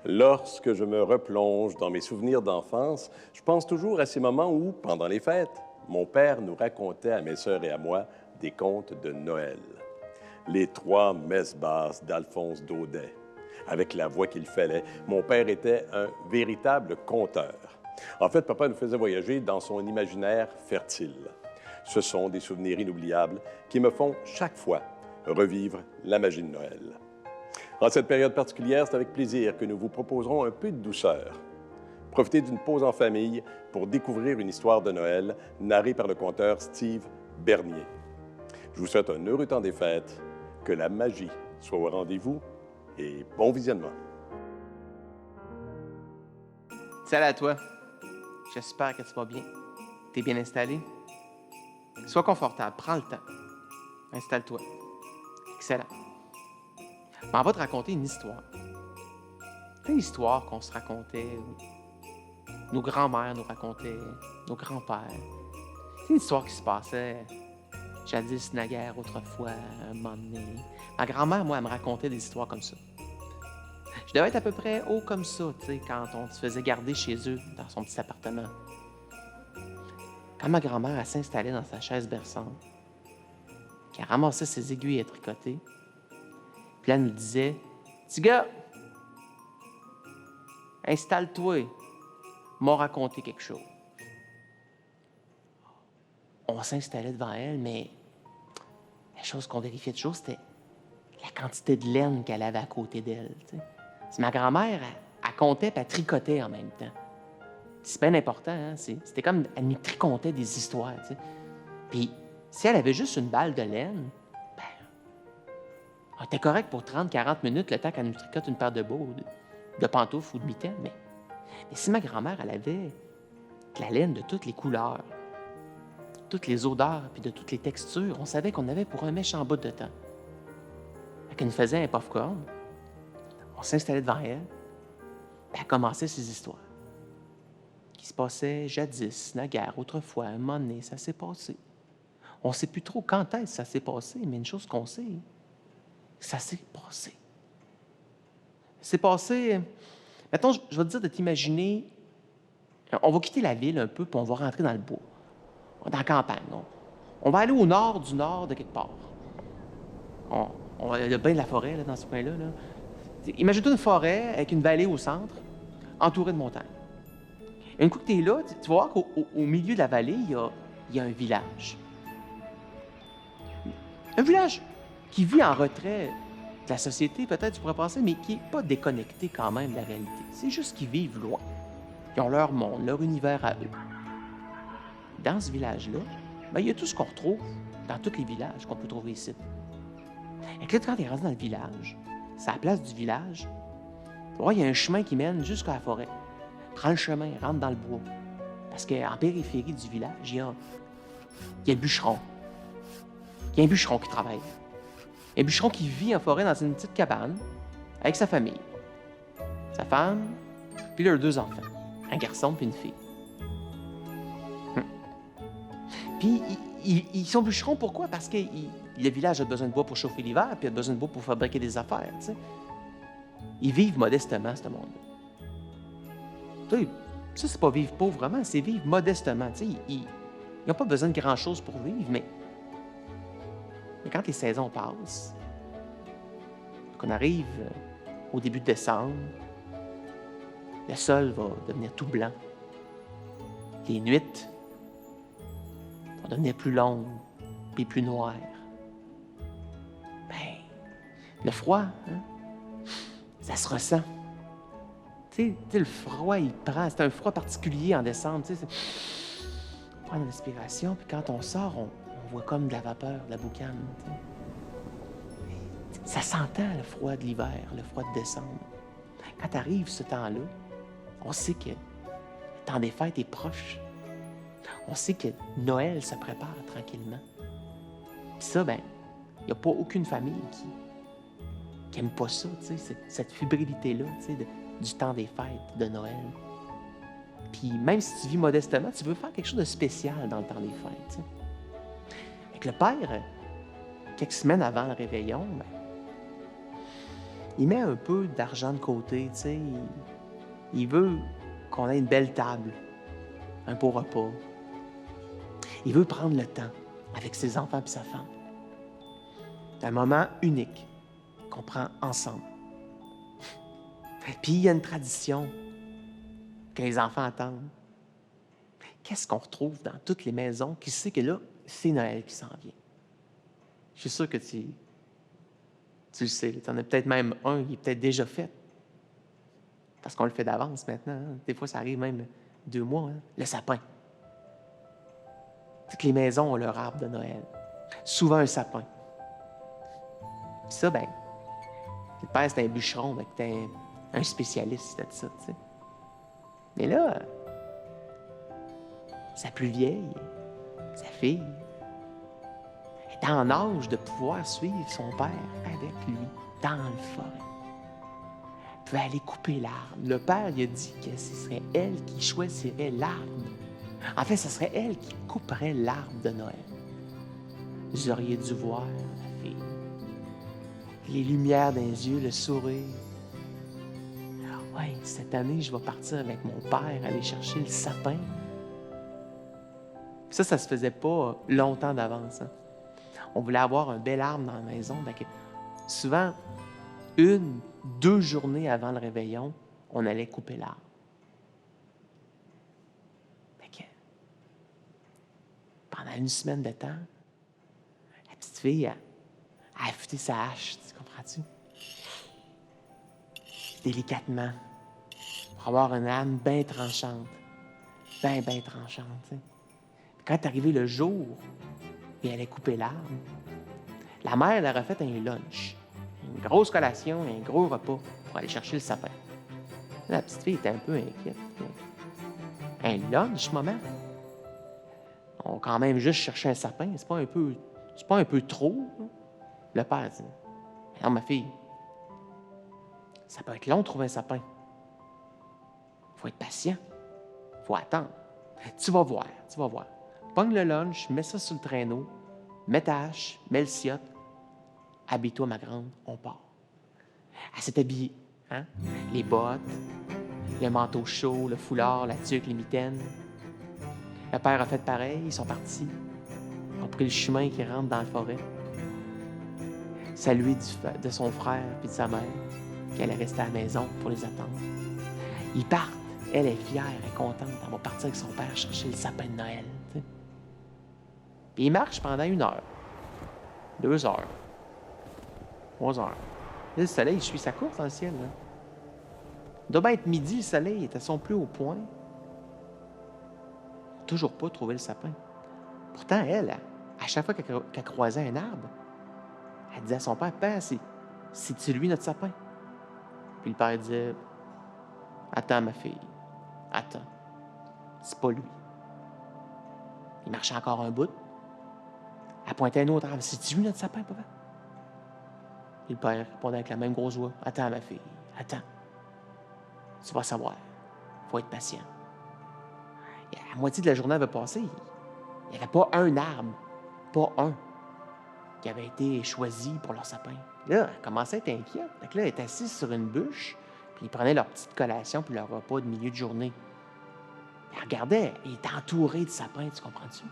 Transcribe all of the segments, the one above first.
Lorsque je me replonge dans mes souvenirs d'enfance, je pense toujours à ces moments où, pendant les fêtes, mon père nous racontait à mes sœurs et à moi des contes de Noël. Les trois messes basses d'Alphonse Daudet. Avec la voix qu'il fallait, mon père était un véritable conteur. En fait, papa nous faisait voyager dans son imaginaire fertile. Ce sont des souvenirs inoubliables qui me font chaque fois revivre la magie de Noël. En cette période particulière, c'est avec plaisir que nous vous proposerons un peu de douceur. Profitez d'une pause en famille pour découvrir une histoire de Noël narrée par le conteur Steve Bernier. Je vous souhaite un heureux temps des fêtes, que la magie soit au rendez-vous et bon visionnement. Salut à toi. J'espère que tu vas bien. T'es bien installé? Sois confortable, prends le temps. Installe-toi. Excellent. Je m'en vais te raconter une histoire. Une histoire qu'on se racontait, nos grands-mères nous racontaient, nos grands-pères. C'est une histoire qui se passait jadis, naguère, autrefois, un moment donné. Ma grand-mère, moi, elle me racontait des histoires comme ça. Je devais être à peu près haut comme ça, tu sais, quand on se faisait garder chez eux, dans son petit appartement. Quand ma grand-mère, elle s'installait dans sa chaise berçante, qu'elle ramassait ses aiguilles à tricoter, puis là, elle nous disait « Petit gars, installe-toi, m'a raconté quelque chose. » On s'installait devant elle, mais la chose qu'on vérifiait toujours, c'était la quantité de laine qu'elle avait à côté d'elle. Tu sais. Si ma grand-mère, elle comptait et elle tricotait en même temps. C'est bien important, hein? C'était comme, elle nous tricotait des histoires, tu sais. Puis, si elle avait juste une balle de laine, ben, elle était correcte pour 30-40 minutes, le temps qu'elle nous tricote une paire de bas, de pantoufles ou de mitaines. Mais si ma grand-mère, elle avait de la laine de toutes les couleurs, toutes les odeurs, puis de toutes les textures, on savait qu'on avait pour un méchant bout de temps. Fait qu'elle nous faisait un popcorn, on s'installait devant elle, puis elle commençait ses histoires. Qui se passait jadis, naguère, autrefois, un moment donné, ça s'est passé. On ne sait plus trop quand est-ce que ça s'est passé, mais une chose qu'on sait, ça s'est passé. C'est passé... Mettons, je vais te dire de t'imaginer, on va quitter la ville un peu, puis on va rentrer dans le bois, dans la campagne. On va aller au nord du nord de quelque part. Il y a bien de la forêt là, dans ce coin-là. Là. Imagine-toi une forêt avec une vallée au centre, entourée de montagnes. Une fois que tu es là, tu vas voir qu'au milieu de la vallée, il y a un village. Un village qui vit en retrait de la société, peut-être, tu pourrais penser, mais qui n'est pas déconnecté quand même de la réalité. C'est juste qu'ils vivent loin. Ils ont leur monde, leur univers à eux. Dans ce village-là, ben, il y a tout ce qu'on retrouve dans tous les villages qu'on peut trouver ici. Et que là, quand tu es rendu dans le village, c'est à la place du village, tu vois, il y a un chemin qui mène jusqu'à la forêt. Prends le chemin, rentre dans le bois. Parce qu'en périphérie du village, il y a un bûcheron. Il y a un bûcheron qui travaille. Il y a un bûcheron qui vit en forêt dans une petite cabane avec sa famille. Sa femme, puis leurs 2 enfants. Un garçon puis une fille. Puis ils sont bûcherons, pourquoi? Parce que le village a besoin de bois pour chauffer l'hiver, puis il a besoin de bois pour fabriquer des affaires, tu sais. Ils vivent modestement, ce monde-là. Tu sais, ça, c'est pas vivre pauvrement, c'est vivre modestement. Tu sais, ils n'ont pas besoin de grand-chose pour vivre, mais quand les saisons passent, qu'on arrive au début de décembre, le sol va devenir tout blanc. Les nuits vont devenir plus longues puis plus noires. Ben, le froid, hein, ça se ressent. Tu sais, le froid, il prend. C'est un froid particulier en décembre. Tu sais, on prend une respiration, puis quand on sort, on voit comme de la vapeur, de la boucane. Tu sais. Ça s'entend, le froid de l'hiver, le froid de décembre. Quand arrive ce temps-là, on sait que le temps des fêtes est proche. On sait que Noël se prépare tranquillement. Puis ça, ben, il n'y a pas aucune famille qui aime pas ça, tu sais, cette fébrilité-là, tu sais, du temps des fêtes, de Noël. Puis même si tu vis modestement, tu veux faire quelque chose de spécial dans le temps des fêtes, tu sais. Avec le père, quelques semaines avant le réveillon, ben, il met un peu d'argent de côté, tu sais. Il veut qu'on ait une belle table, un beau repas. Il veut prendre le temps avec ses enfants et sa femme. C'est un moment unique qu'on prend ensemble. Puis il y a une tradition que les enfants attendent. Qu'est-ce qu'on retrouve dans toutes les maisons qui sait que là, c'est Noël qui s'en vient? Je suis sûr que tu le sais. Tu en as peut-être même un qui est peut-être déjà fait. Parce qu'on le fait d'avance maintenant. Hein. Des fois, ça arrive même 2 mois. Hein. Le sapin. Toutes les maisons ont leur arbre de Noël. Souvent un sapin. Puis ça, ben, le père, c'était un bûcheron, ben, c'était un spécialiste de ça, tu sais. Mais là, sa plus vieille, sa fille, est en âge de pouvoir suivre son père avec lui dans le forêt. Elle pouvait aller couper l'arbre. Le père lui a dit que ce serait elle qui choisirait l'arbre. En fait, ce serait elle qui couperait l'arbre de Noël. Vous auriez dû voir la fille. Les lumières dans les yeux, le sourire. Oui, cette année, je vais partir avec mon père aller chercher le sapin. Ça se faisait pas longtemps d'avance. Hein. On voulait avoir un bel arbre dans la maison. Donc, souvent, 1-2 journées avant le réveillon, on allait couper l'arbre. Pendant 1 semaine de temps, la petite fille a affûté sa hache, tu comprends-tu? Délicatement, pour avoir une âme bien tranchante. Bien tranchante, tu sais. Quand est arrivé le jour et elle a coupé l'arbre, la mère elle a refait un lunch. Une grosse collation, un gros repas pour aller chercher le sapin. La petite fille était un peu inquiète. Un lunch, maman? On va quand même juste chercher un sapin. C'est pas un peu trop? Hein? Le père dit, non, ma fille, ça peut être long de trouver un sapin. Il faut être patient. Il faut attendre. Tu vas voir. Pogne le lunch, mets ça sur le traîneau, mets ta hache, mets le ciotte. Habille-toi, ma grande, on part. Elle s'est habillée, hein? Les bottes, le manteau chaud, le foulard, la tuque, les mitaines. Le père a fait pareil, ils sont partis. Ils ont pris le chemin qui rentre dans la forêt. Salué de son frère et de sa mère, qu'elle est restée à la maison pour les attendre. Ils partent. Elle est fière, elle est contente. Elle va partir avec son père chercher le sapin de Noël. T'sais. Puis ils marchent pendant 1 heure, 2 heures, 3 heures. Là, le soleil suit sa course dans le ciel. Là. Il doit bien être midi, le soleil est à son plus haut point. Toujours pas trouvé le sapin. Pourtant, elle, à chaque fois qu'elle croisait un arbre, elle disait à son père, « Père, c'est-tu lui notre sapin? » Puis le père disait, « Attends, ma fille, attends, c'est pas lui. » Il marchait encore un bout. Elle pointait un autre arbre, « C'est-tu lui notre sapin, papa? » Puis le père répondait avec la même grosse voix, « Attends, ma fille, attends. Tu vas savoir. Faut être patient. » La moitié de la journée avait passé. Il n'y avait pas un arbre, pas un, qui avait été choisi pour leur sapin. Là, elle commençait à être inquiète. Donc là, elle est assise sur une bûche, puis ils prenaient leur petite collation puis leur repas de milieu de journée. Elle regardait, il était entouré de sapins, tu comprends-tu?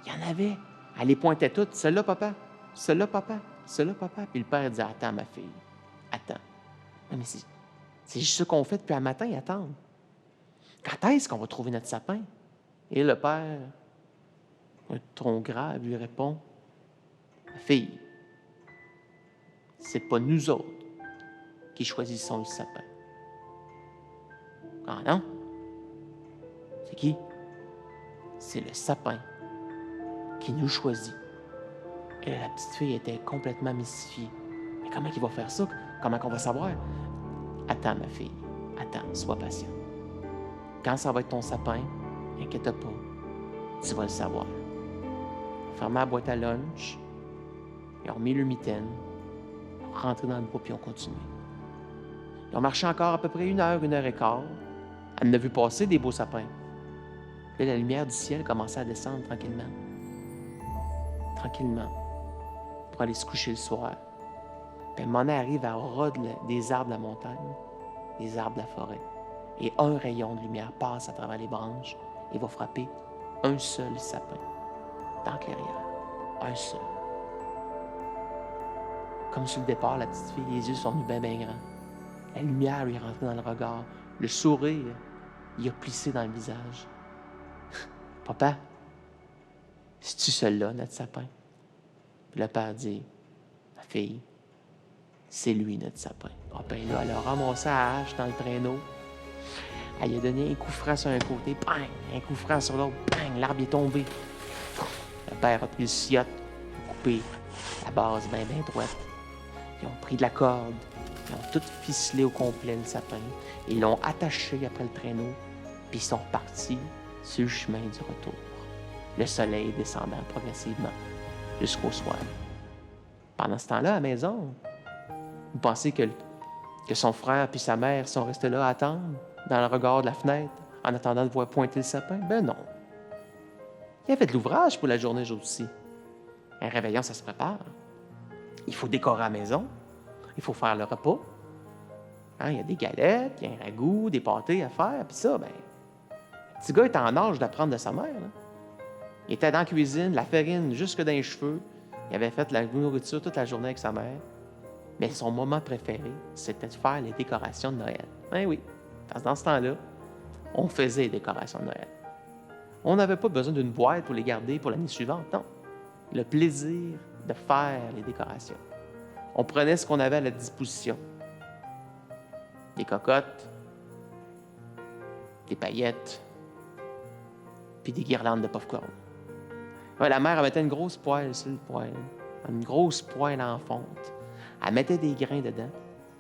Il y en avait. Elle les pointait toutes. Celui-là, papa. Celui-là, papa. Celui-là, papa. Puis le père disait, attends, ma fille. Attends. Non, mais c'est juste ce qu'on fait depuis un matin, attendre. Quand est-ce qu'on va trouver notre sapin? Et le père, un ton grave, lui répond, ma fille, c'est pas nous autres qui choisissons le sapin. Ah non? C'est qui? C'est le sapin qui nous choisit. Et la petite fille était complètement mystifiée. Mais comment il va faire ça? Comment qu'on va savoir? Attends, ma fille. Attends, sois patient. Quand ça va être ton sapin, inquiète pas, tu vas le savoir. Fermez la boîte à lunch, ils ont remis le mitaine, ils ont rentré dans le bois puis ils ont continué. Ils ont marché encore à peu près 1 heure, 1 heure et quart. Elle en a vu passer des beaux sapins. Puis la lumière du ciel commençait à descendre tranquillement. Tranquillement. Pour aller se coucher le soir. Puis à un moment donné, arrive au ras des arbres de la montagne, des arbres de la forêt. Et un rayon de lumière passe à travers les branches et va frapper un seul sapin dans la clairière. Un seul. Comme sur le départ, la petite fille, les yeux sont venus bien, bien grands. La lumière lui est rentrée dans le regard. Le sourire, il a plissé dans le visage. Papa, c'est-tu celui-là, notre sapin? Puis le père dit, ma fille, c'est lui, notre sapin. Ah ben là, elle a ramassé la hache dans le traîneau. Elle lui a donné un coup franc sur un côté, bang! Un coup franc sur l'autre, bang! L'arbre est tombé. Le père a pris le sciot, a coupé la base bien, bien droite. Ils ont pris de la corde, ils ont tout ficelé au complet le sapin, ils l'ont attaché après le traîneau, puis ils sont repartis sur le chemin du retour. Le soleil descendant progressivement jusqu'au soir. Pendant ce temps-là, à la maison, vous pensez que son frère puis sa mère sont restés là à attendre, dans le regard de la fenêtre, en attendant de voir pointer le sapin? Ben non. Il y avait de l'ouvrage pour la journée aussi. Un réveillon, ça se prépare. Il faut décorer la maison. Il faut faire le repas. Hein, il y a des galettes, il y a un ragoût, des pâtés à faire. Puis ça, ben, le petit gars est en âge d'apprendre de sa mère. Là. Il était dans la cuisine, la farine jusque dans les cheveux. Il avait fait la nourriture toute la journée avec sa mère. Mais son moment préféré, c'était de faire les décorations de Noël. Ben oui, parce que dans ce temps-là, on faisait les décorations de Noël. On n'avait pas besoin d'une boîte pour les garder pour l'année suivante, non. Le plaisir de faire les décorations. On prenait ce qu'on avait à la disposition. Des cocottes, des paillettes, puis des guirlandes de popcorn. Ouais, la mère, elle mettait une grosse poêle sur le poêle, une grosse poêle en fonte. Elle mettait des grains dedans,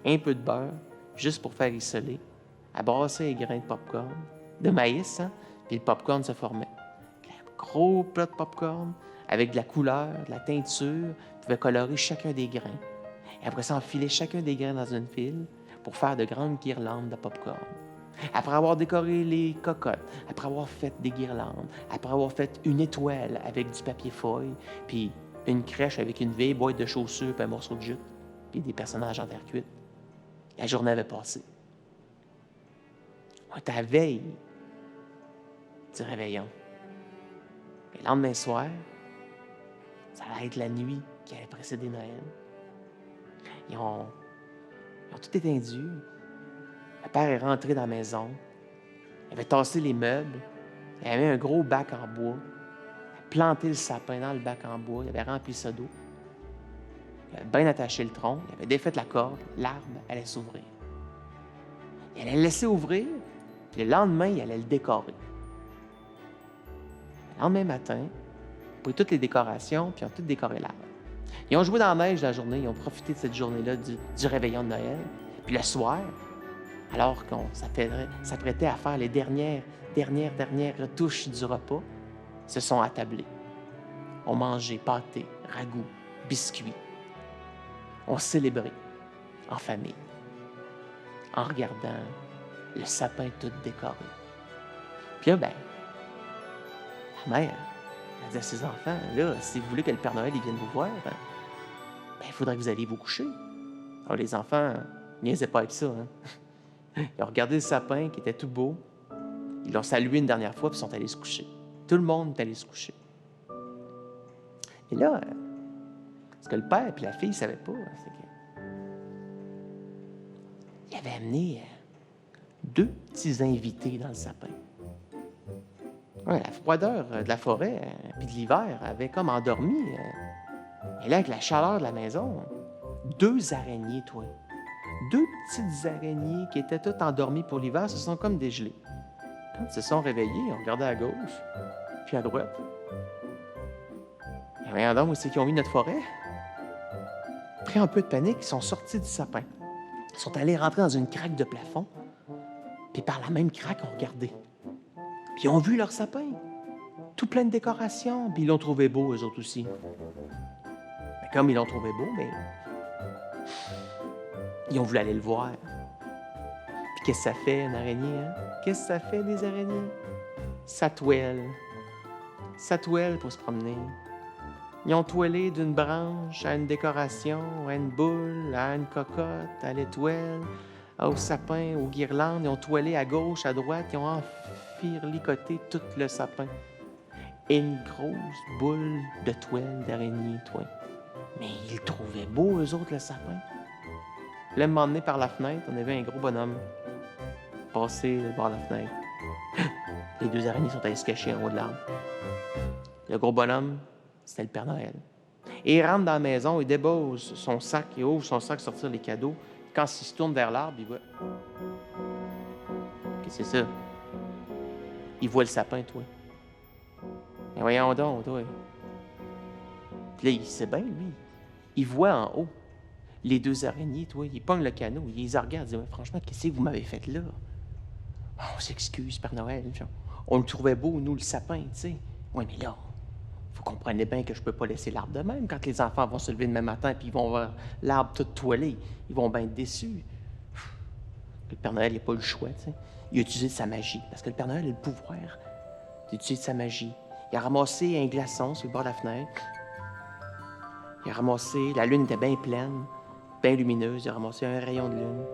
un peu de beurre, juste pour faire rissoler. Elle brassait les grains de popcorn, de maïs, hein, puis le popcorn se formait. Un gros plat de popcorn, avec de la couleur, de la teinture, pouvait colorer chacun des grains. Et après ça, enfiler chacun des grains dans une file pour faire de grandes guirlandes de popcorn. Après avoir décoré les cocottes, après avoir fait des guirlandes, après avoir fait une étoile avec du papier feuille, puis une crèche avec une vieille boîte de chaussures puis un morceau de jute, puis des personnages en terre cuite, la journée avait passé. On était à la veille du réveillon. Et le lendemain soir, ça allait être la nuit qui allait précéder Noël. Ils ont tout étendu. Le père est rentré dans la maison. Il avait tassé les meubles. Il avait un gros bac en bois. Il avait planté le sapin dans le bac en bois. Il avait rempli ça d'eau. Il avait bien attaché le tronc. Il avait défait la corde. L'arbre allait s'ouvrir. Il allait le laisser ouvrir. Puis le lendemain, il allait le décorer. Le lendemain matin, ils ont pris toutes les décorations, puis ils ont tout décoré l'arbre. Ils ont joué dans la neige la journée, ils ont profité de cette journée-là du réveillon de Noël. Puis le soir, alors qu'on s'apprêtait à faire les dernières retouches du repas, ils se sont attablés. On mangeait pâté, ragoût, biscuits. On célébrait en famille, en regardant le sapin tout décoré. Puis là, ben, la mère, elle dit à ses enfants, là, si vous voulez que le Père Noël il vienne vous voir, ben, il faudrait que vous alliez vous coucher. Alors les enfants, ils niaisaient pas avec ça. Hein? Ils ont regardé le sapin qui était tout beau. Ils l'ont salué une dernière fois puis sont allés se coucher. Tout le monde est allé se coucher. Et là, ce que le père et la fille ne savaient pas, c'est qu'il avait amené 2 petits invités dans le sapin. Ouais, la froideur de la forêt puis de l'hiver avait comme endormi. Et là, avec la chaleur de la maison, 2 araignées, toi. 2 petites araignées qui étaient toutes endormies pour l'hiver se sont comme dégelées. Quand ils se sont réveillés, ils ont regardé à gauche, puis à droite. Et voyons donc où c'est qu'ils ont mis notre forêt. Pris un peu de panique, ils sont sortis du sapin. Ils sont allés rentrer dans une craque de plafond, puis par la même craque, ils ont regardé. Puis ils ont vu leur sapin, tout plein de décorations, puis ils l'ont trouvé beau, eux autres aussi. Mais comme ils l'ont trouvé beau, bien, ils ont voulu aller le voir. Puis qu'est-ce que ça fait, une araignée, hein? Qu'est-ce que ça fait, des araignées? Ça toile. Ça toile pour se promener. Ils ont toilé d'une branche à une décoration, à une boule, à une cocotte, à l'étoile, au sapin, aux guirlandes. Ils ont toilé à gauche, à droite. Ils ont enfirlicoté tout le sapin. Et une grosse boule de toile d'araignée, toi. Mais ils le trouvaient beau, eux autres, le sapin. Là, m'emmener par la fenêtre, on avait un gros bonhomme passer le bord de la fenêtre. Les deux araignées sont allées se cacher en haut de l'arbre. Le gros bonhomme, c'était le Père Noël. Et il rentre dans la maison, il débose son sac, il ouvre son sac, sortir les cadeaux. Quand il se tourne vers l'arbre, il voit... Qu'est-ce que c'est ça? Il voit le sapin, toi. Mais voyons donc, toi. Puis là, il sait bien, lui. Il voit en haut les deux araignées, toi. Il pogne le canot, il les regarde, il dit, franchement, qu'est-ce que vous m'avez fait là? Oh, on s'excuse, Père Noël. On le trouvait beau, nous, le sapin, tu sais. Oui, mais là, vous comprenez bien que je peux pas laisser l'arbre de même. Quand les enfants vont se lever demain matin puis ils vont voir l'arbre tout toilé, ils vont bien être déçus. Le Père Noël, il n'a pas eu le choix, tu sais. Il a utilisé sa magie, parce que le Père Noël a le pouvoir d'utiliser sa magie. Il a ramassé un glaçon sur le bord de la fenêtre. Il a ramassé... La lune était bien pleine, bien lumineuse. Il a ramassé un rayon de lune.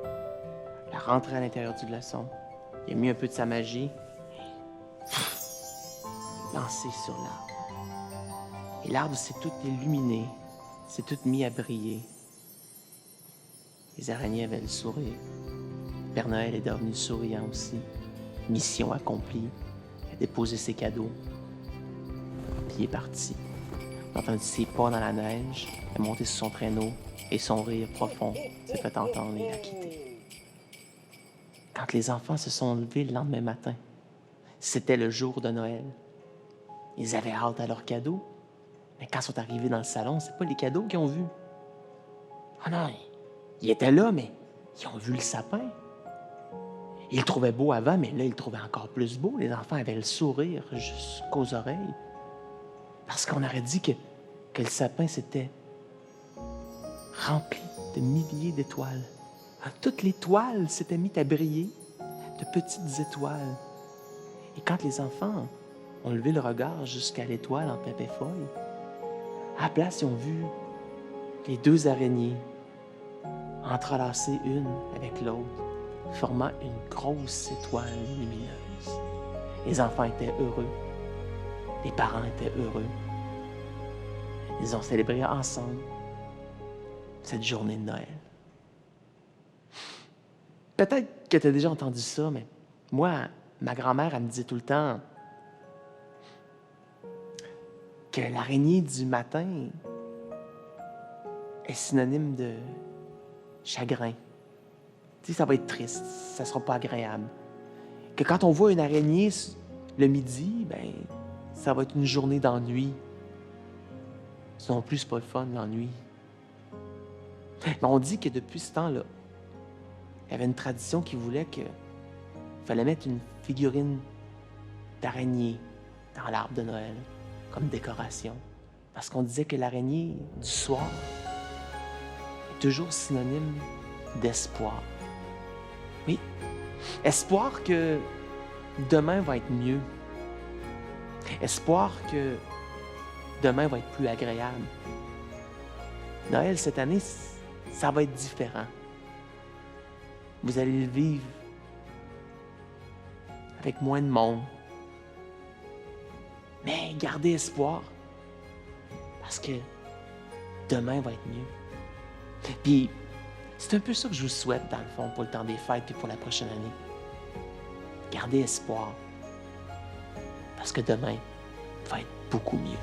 Il a rentré à l'intérieur du glaçon. Il a mis un peu de sa magie. Lancé sur l'arbre. Et l'arbre s'est tout illuminé, s'est tout mis à briller. Les araignées avaient le sourire. Le Père Noël est devenu souriant aussi. Mission accomplie. Il a déposé ses cadeaux. Puis il est parti. On a entendu ses pas dans la neige. Il est monté sur son traîneau et son rire profond s'est fait entendre et il a quitté. Quand les enfants se sont levés le lendemain matin, c'était le jour de Noël. Ils avaient hâte à leurs cadeaux, mais quand ils sont arrivés dans le salon, c'est pas les cadeaux qu'ils ont vus. Ah non, ils étaient là, mais ils ont vu le sapin. Ils le trouvaient beau avant, mais là, ils le trouvaient encore plus beau. Les enfants avaient le sourire jusqu'aux oreilles. Parce qu'on aurait dit que le sapin s'était rempli de milliers d'étoiles. Toutes les toiles s'étaient mises à briller, de petites étoiles. Et quand les enfants ont levé le regard jusqu'à l'étoile en pépé-feuille, à la place, ils ont vu les deux araignées entrelacées une avec l'autre, formant une grosse étoile lumineuse. Les enfants étaient heureux. Les parents étaient heureux. Ils ont célébré ensemble cette journée de Noël. Peut-être que tu as déjà entendu ça, mais moi, ma grand-mère, elle me disait tout le temps que l'araignée du matin est synonyme de chagrin. Tu sais, ça va être triste, ça sera pas agréable. Que quand on voit une araignée le midi, ben, ça va être une journée d'ennui. Ça non plus, c'est pas le fun, l'ennui. Mais on dit que depuis ce temps-là, il y avait une tradition qui voulait qu'il fallait mettre une figurine d'araignée dans l'arbre de Noël, comme décoration. Parce qu'on disait que l'araignée du soir est toujours synonyme d'espoir. Oui, espoir que demain va être mieux. Espoir que demain va être plus agréable. Noël, cette année, ça va être différent. Vous allez le vivre avec moins de monde. Mais gardez espoir, parce que demain va être mieux. Puis, c'est un peu ça que je vous souhaite, dans le fond, pour le temps des fêtes et pour la prochaine année. Gardez espoir, parce que demain va être beaucoup mieux.